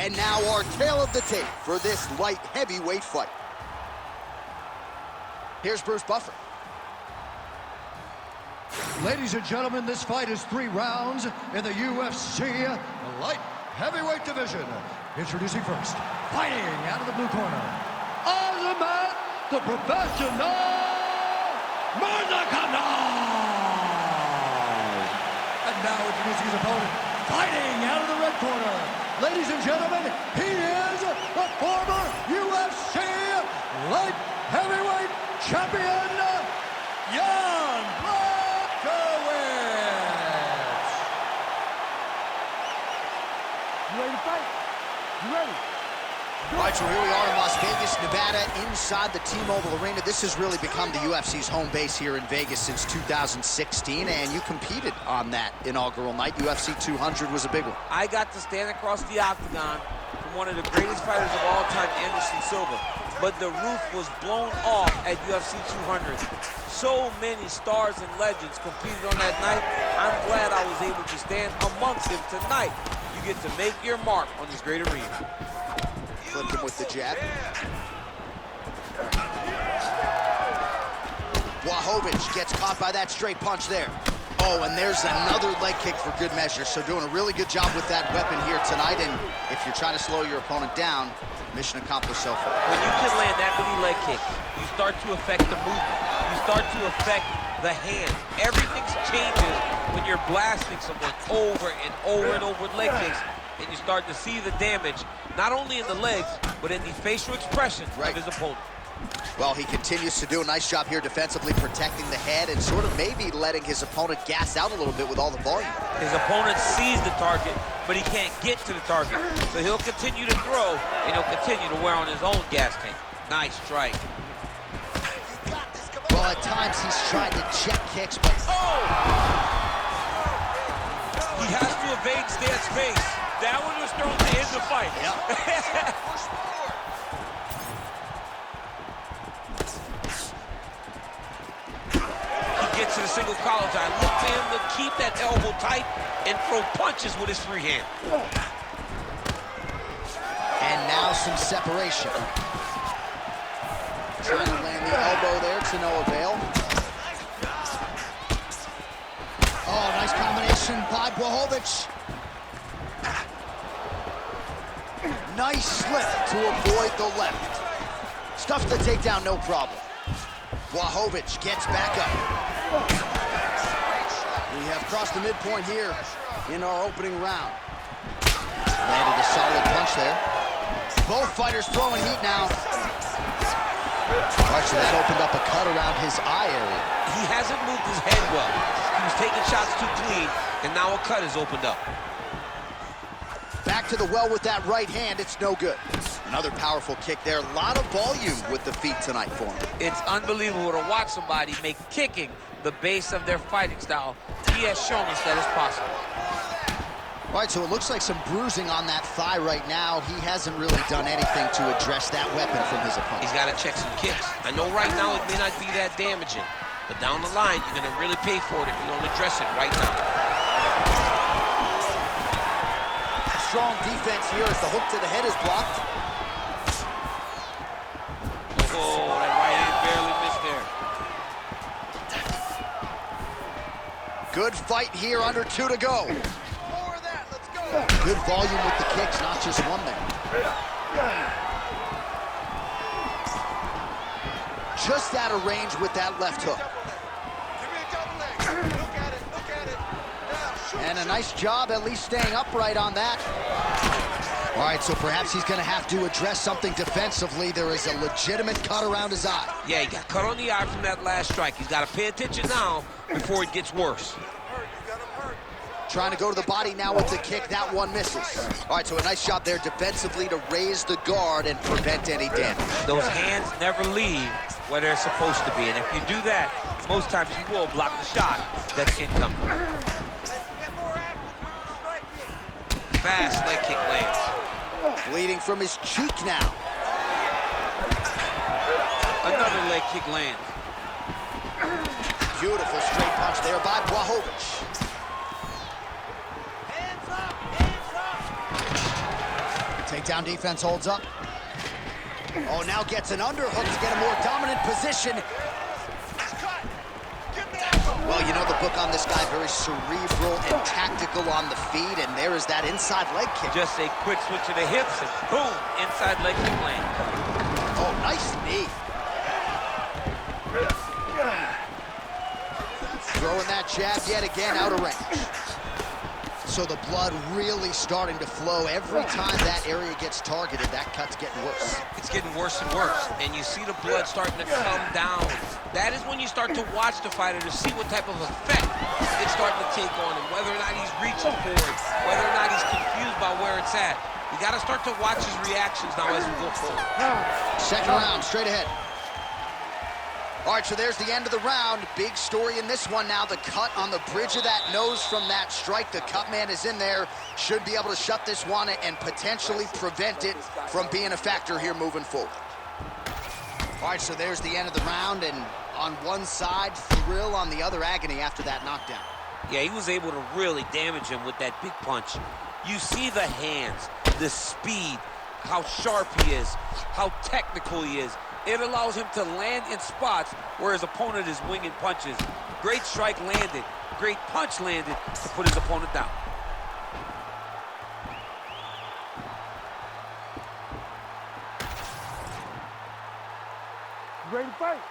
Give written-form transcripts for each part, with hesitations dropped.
And now our tale of the tape for this light heavyweight fight. Here's Bruce Buffer. Ladies and gentlemen, this fight is 3 rounds in the UFC light heavyweight division. Introducing first, fighting out of the blue corner, Azamat, the professional Murzakanov. And now introducing his opponent, fighting out of the red corner. Ladies and gentlemen, he is the former UFC light heavyweight champion, Błachowicz. You ready to fight? You ready? All right, so here we are in Las Vegas, Nevada, inside the T-Mobile Arena. This has really become the UFC's home base here in Vegas since 2016, and you competed on that inaugural night. UFC 200 was a big one. I got to stand across the octagon from one of the greatest fighters of all time, Anderson Silva, but the roof was blown off at UFC 200. So many stars and legends competed on that night. I'm glad I was able to stand amongst them tonight. You get to make your mark on this great arena. Flipped him with the jab. Błachowicz gets caught by that straight punch there. Oh, and there's another leg kick for good measure. So doing a really good job with that weapon here tonight. And if you're trying to slow your opponent down, mission accomplished so far. When you can land that many leg kicks, you start to affect the movement. You start to affect the hand. Everything changes when you're blasting someone over and over and over with leg kicks. And you start to see the damage, not only in the legs, but in the facial expression of his opponent. Well, he continues to do a nice job here defensively, protecting the head and sort of maybe letting his opponent gas out a little bit with all the volume. His opponent sees the target, but he can't get to the target. So he'll continue to throw, and he'll continue to wear on his own gas tank. Nice strike. Well, at times he's trying to check kicks, but... Oh! He has to evade Stan's face. That one was thrown to end the fight. Yep. He gets to the single collar tie. Look for him to keep that elbow tight and throw punches with his free hand. And now some separation. Trying to land the elbow there to no avail. Oh, nice combination by Błachowicz. Nice slip to avoid the left. Stuffs the takedown, no problem. Błachowicz gets back up. We have crossed the midpoint here in our opening round. Landed a solid punch there. Both fighters throwing heat now. All right, so that opened up a cut around his eye area. He hasn't moved his head well. He was taking shots too clean, and now a cut has opened up. Back to the well with that right hand, it's no good. Another powerful kick there. A lot of volume with the feet tonight for him. It's unbelievable to watch somebody make kicking the base of their fighting style. He has shown us that it's possible. All right, so it looks like some bruising on that thigh right now. He hasn't really done anything to address that weapon from his opponent. He's got to check some kicks. I know right now it may not be that damaging, but down the line, you're going to really pay for it if you don't address it right now. Strong defense here as the hook to the head is blocked. Oh, that right hand barely missed there. Good fight here, under 2 to go. More of that, let's go. Good volume with the kicks, not just one there. Just out of range with that left hook. Give me a double leg. Look at it, look at it. Now, shoot, And a nice job at least staying upright on that. All right, so perhaps he's going to have to address something defensively. There is a legitimate cut around his eye. Yeah, he got cut on the eye from that last strike. He's got to pay attention now before it gets worse. Trying to go to the body now with the kick. That one misses. All right, so a nice job there defensively to raise the guard and prevent any damage. Those hands never leave where they're supposed to be. And if you do that, most times you will block the shot that's incoming. Fast leg kick lands. Bleeding from his cheek now. Another leg kick lands. Beautiful straight punch there by Błachowicz. Takedown defense holds up. Oh, now gets an underhook to get a more dominant position. Well, you know the book on this guy, very cerebral and tactical on the feet, and there is that inside leg kick. Just a quick switch of the hips, and boom, inside leg kick land. Oh, nice knee. Throwing that jab yet again out of range. So the blood really starting to flow. Every time that area gets targeted, that cut's getting worse. It's getting worse and worse, and you see the blood starting to come down. That is when you start to watch the fighter to see what type of effect it's starting to take on him, whether or not he's reaching for it, whether or not he's confused by where it's at. You got to start to watch his reactions now as we go forward. Second round, straight ahead. All right, so there's the end of the round. Big story in this one now. The cut on the bridge of that nose from that strike. The cut man is in there. Should be able to shut this one and potentially prevent it from being a factor here moving forward. All right, so there's the end of the round, and on one side, thrill, on the other, agony after that knockdown. Yeah, he was able to really damage him with that big punch. You see the hands, the speed, how sharp he is, how technical he is. It allows him to land in spots where his opponent is winging punches. Great strike landed, great punch landed to put his opponent down. Ready to fight?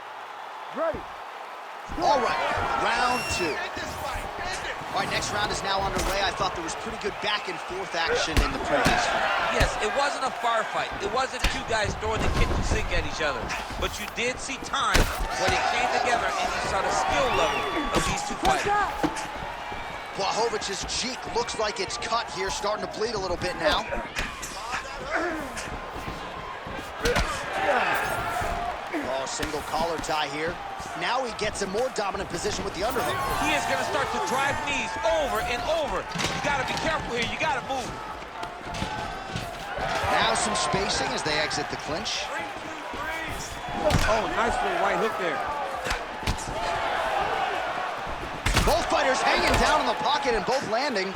Ready. All right, round two. All right, next round is now underway. I thought there was pretty good back and forth action in the previous round. Yes, it wasn't a firefight. It wasn't two guys throwing the kitchen sink at each other. But you did see time when it came together and you saw the skill level of these two fighters. Błachowicz's cheek looks like it's cut here, starting to bleed a little bit now. Oh, single collar tie here. Now he gets a more dominant position with the underhook. He is going to start to drive knees over and over. You got to be careful here. You got to move. Now some spacing as they exit the clinch. Oh, nice little right hook there. Both fighters hanging down in the pocket and both landing.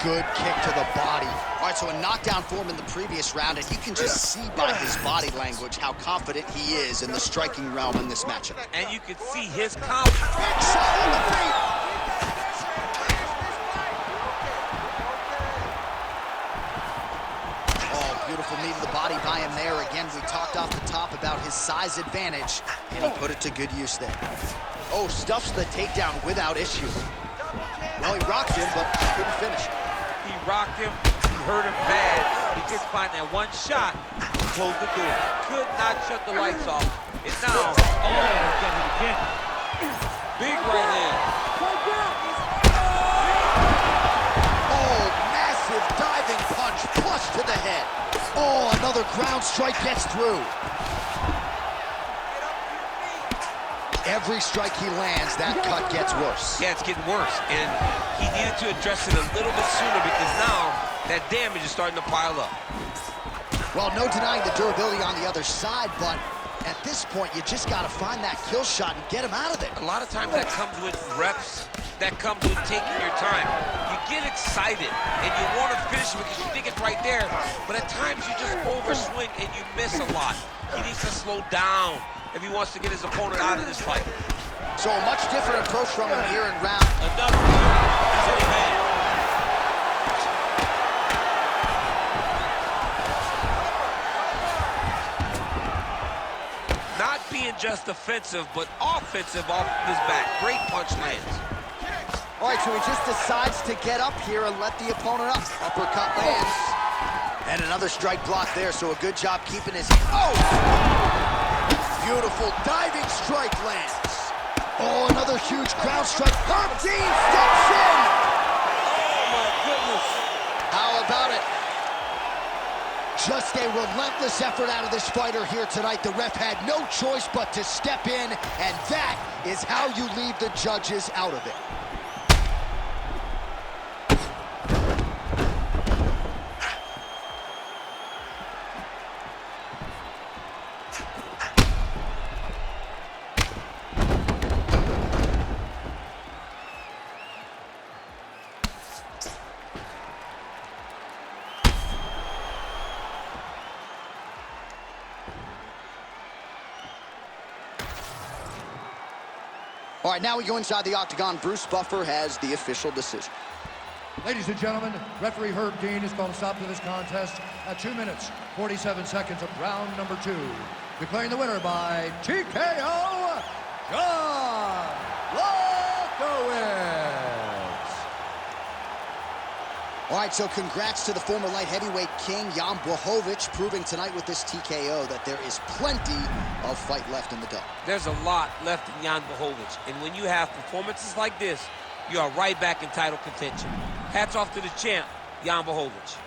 Good kick to the body. All right, so a knockdown for him in the previous round, and you can just see by his body language how confident he is in the striking realm in this matchup. And you can see his confidence. Big shot on the feet. Oh, beautiful knee to the body by him there. Again, we talked off the top about his size advantage, and he put it to good use there. Oh, stuffs the takedown without issue. Well, he rocked him, but couldn't finish. He rocked him. He hurt him bad. He just find that one shot to close the door. Could not shut the lights off. And now, again. Big right hand. Oh, massive diving punch, flush to the head. Oh, another ground strike gets through. Every strike he lands, that cut gets worse. Yeah, it's getting worse. And he needed to address it a little bit sooner because now that damage is starting to pile up. Well, no denying the durability on the other side, but at this point, you just got to find that kill shot and get him out of there. A lot of times that comes with reps. That comes with taking your time. You get excited and you want to finish it because you think it's right there, but at times you just overswing and you miss a lot. He needs to slow down if he wants to get his opponent out of this fight. So a much different approach from him here in round. Another city man. Not being just defensive, but offensive off his back. Great punch lands. All right, so he just decides to get up here and let the opponent up. Uppercut lands. And another strike block there, so a good job keeping his... Oh! Beautiful diving strike lands. Oh, another huge ground strike. Herb Dean steps in. Oh, my goodness. How about it? Just a relentless effort out of this fighter here tonight. The ref had no choice but to step in, and that is how you leave the judges out of it. All right, now we go inside the octagon. Bruce Buffer has the official decision. Ladies and gentlemen, referee Herb Dean has called a stop to this contest at 2 minutes, 47 seconds of round number 2. Declaring the winner by TKO, John Błachowicz. All right, so congrats to the former light heavyweight king, Jan Błachowicz, proving tonight with this TKO that there is plenty of fight left in the dog. There's a lot left in Jan Błachowicz, and when you have performances like this, you are right back in title contention. Hats off to the champ, Jan Błachowicz.